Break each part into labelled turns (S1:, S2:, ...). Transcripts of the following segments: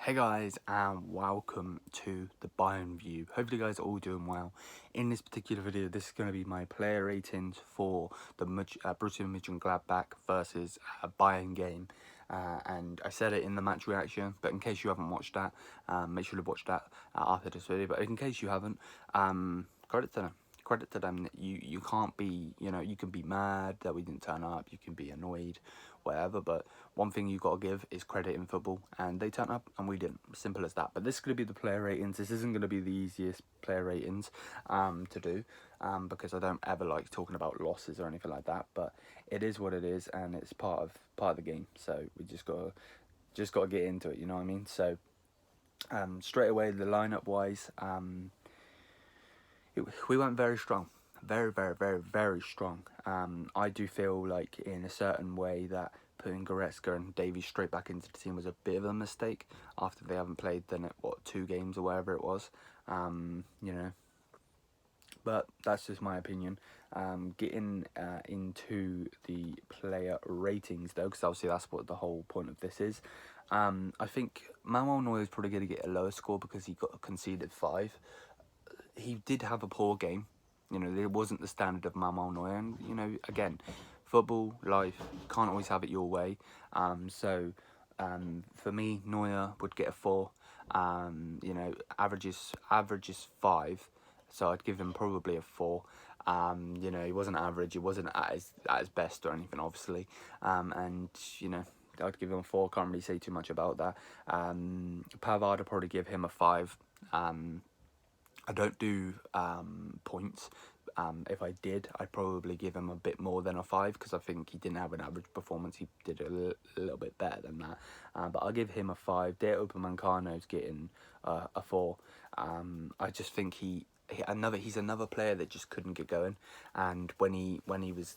S1: Hey guys, and welcome to the Bayern View. Hopefully you guys are all doing well. In this particular video, this is going to be my player ratings for the Borussia Mönchengladbach versus Bayern game. And I said it in the match reaction, but in case you haven't watched that, make sure to watch that after this video. But in case you haven't, credit to them. Credit to them that you can't be, you can be mad that we didn't turn up, you can be annoyed, whatever, but one thing you got to give is credit in football, and they turned up and we didn't. Simple as that. But this is going to be the player ratings. This isn't going to be the easiest player ratings to do, because I don't ever like talking about losses or anything like that, but it is what it is, and it's part of the game, so we just got to get into it, you know what I mean? So straight away, the lineup wise, we went very strong, very strong. I do feel like in a certain way that putting Goretzka and Davies straight back into the team was a bit of a mistake after they haven't played then 2 games or whatever it was, but that's just my opinion. Getting into the player ratings though, because obviously that's what the whole point of this is. I think Manuel Neuer is probably going to get a lower score because he got conceded 5. He did have a poor game. It wasn't the standard of Manuel Neuer. And, again, football, life, can't always have it your way. So, for me, Neuer would get a 4. Average is 5. So I'd give him probably a 4. He wasn't average. He wasn't at his best or anything, obviously. I'd give him a 4. Can't really say too much about that. Pavard, I'd probably give him a 5. I don't do points. If I did, I'd probably give him a bit more than a 5 because I think he didn't have an average performance. He did a little bit better than that. But I'll give him a 5. Deo Upamecano's getting a 4. I just think he's another player that just couldn't get going. And when he was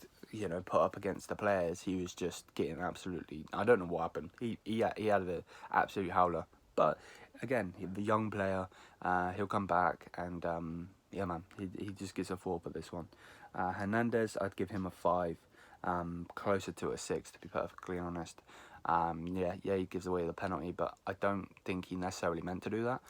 S1: put up against the players, he was just getting absolutely. I don't know what happened. He had an absolute howler. But again, the young player, he'll come back, and yeah, man, he just gets a 4 for this one. Hernandez, I'd give him a 5, closer to a 6 to be perfectly honest. Yeah, he gives away the penalty, but I don't think he necessarily meant to do that.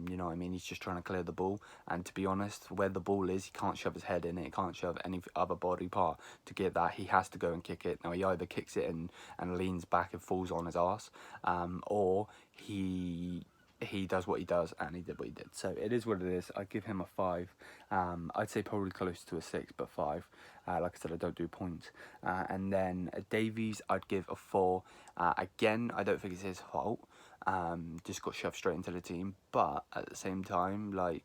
S1: You know what I mean? He's just trying to clear the ball, and to be honest, where the ball is, he can't shove his head in it, he can't shove any other body part to get that. He has to go and kick it. Now, he either kicks it and leans back and falls on his arse, or he does what he does, and he did what he did. So it is what it is. I'd give him a 5. I'd say probably close to a 6, but 5. Like I said, I don't do points. And then Davies, I'd give a 4. Again, I don't think it's his fault. Just got shoved straight into the team. But at the same time, like,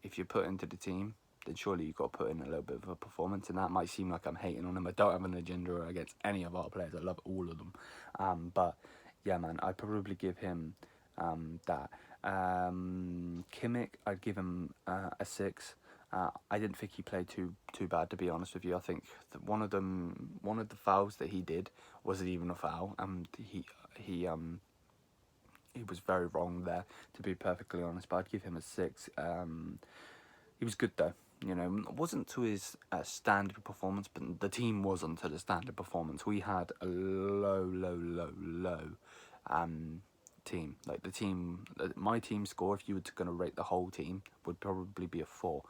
S1: if you're put into the team, then surely you've got to put in a little bit of a performance. And that might seem like I'm hating on him. I don't have an agenda against any of our players. I love all of them. But yeah, man, I'd probably give him that. Kimmich, I'd give him a 6. I didn't think he played too bad, to be honest with you. I think that one of the fouls that he did wasn't even a foul, and he was very wrong there, to be perfectly honest. But I'd give him a 6. He was good though. It wasn't to his standard performance, but the team wasn't to the standard performance. We had a low team. Like my team score, if you were going to rate the whole team, would probably be a 4,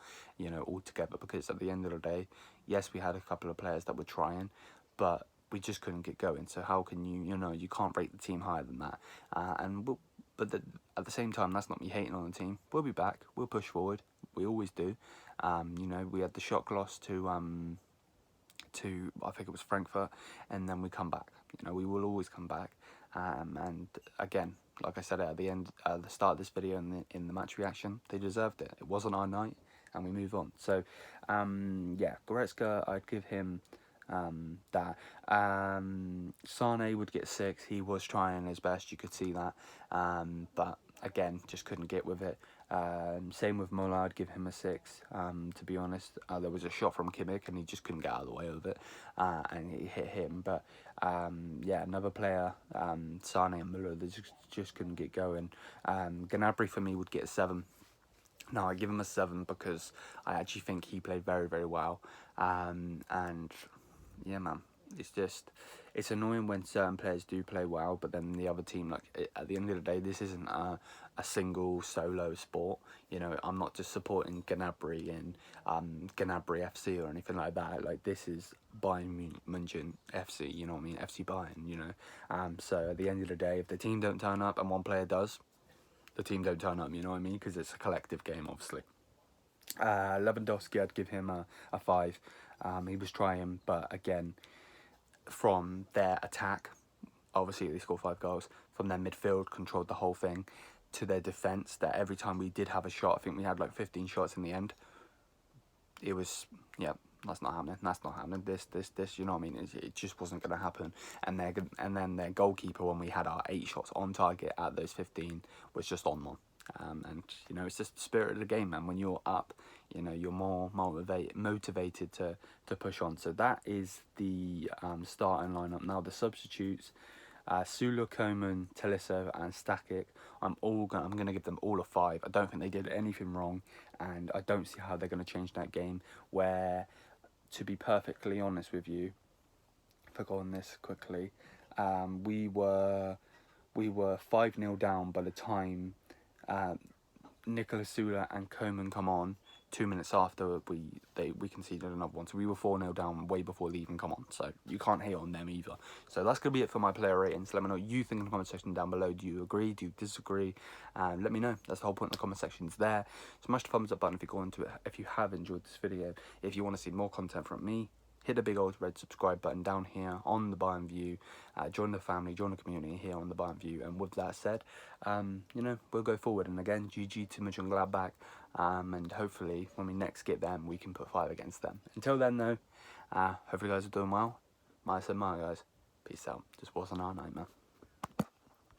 S1: altogether, because at the end of the day, yes, we had a couple of players that were trying, but we just couldn't get going. So how can you can't rate the team higher than that. At the same time, that's not me hating on the team. We'll be back. We'll push forward. We always do. We had the shock loss to I think it was Frankfurt, and then we come back. We will always come back. And again, like I said at the start of this video in the match reaction, they deserved it. It wasn't our night, and we move on. So, yeah, Goretzka, I'd give him that. Sane would get 6. He was trying his best, you could see that. But again, just couldn't get with it. Same with Muller, I'd give him a 6. To be honest, there was a shot from Kimmich and he just couldn't get out of the way of it, and it hit him. But yeah, another player, Sane and Muller, they just couldn't get going. Gnabry for me would get a 7. No, I give him a 7 because I actually think he played very well. And yeah, man, it's annoying when certain players do play well, but then the other team, like, at the end of the day, this isn't a single solo sport. You know, I'm not just supporting Gnabry and Gnabry FC or anything like that. Like, this is Bayern München FC, you know what I mean, FC Bayern, you know. So at the end of the day, if the team don't turn up and one player does, the team don't turn up, you know what I mean, because it's a collective game, obviously. Lewandowski, I'd give him a 5. He was trying, but again, from their attack, obviously they scored 5 goals, from their midfield, controlled the whole thing, to their defence, that every time we did have a shot, I think we had like 15 shots in the end. It was, yeah, that's not happening. That's not happening. This, you know what I mean? It just wasn't going to happen. And then their goalkeeper, when we had our 8 shots on target at those 15, was just on one. And you know, it's just the spirit of the game, man. When you're up, you know, you're more motivated to push on. So that is the starting lineup. Now the substitutes: Sula, Coman, Tolisso, and Stakic. I'm gonna give them all a 5. I don't think they did anything wrong, and I don't see how they're gonna change that game. Where, to be perfectly honest with you, if I go on this quickly, we were 5-0 down by the time Nicolas Sula and Coman come on. 2 minutes after we conceded another one, so we were 4-0 down way before they even come on. So you can't hate on them either. So that's gonna be it for my player ratings. Let me know what you think in the comment section down below. Do you agree? Do you disagree? And let me know. That's the whole point in the comment section. It's there. Smash the thumbs up button if you go into it. If you have enjoyed this video. If you want to see more content from me, hit the big old red subscribe button down here on the Bayern View. Join the family, join the community here on the Bayern View. And with that said, you know, we'll go forward. And again, GG to Mönchengladbach. And hopefully, when we next get them, we can put 5 against them. Until then, though, hopefully you guys are doing well. My guys. Peace out. Just wasn't our night, man.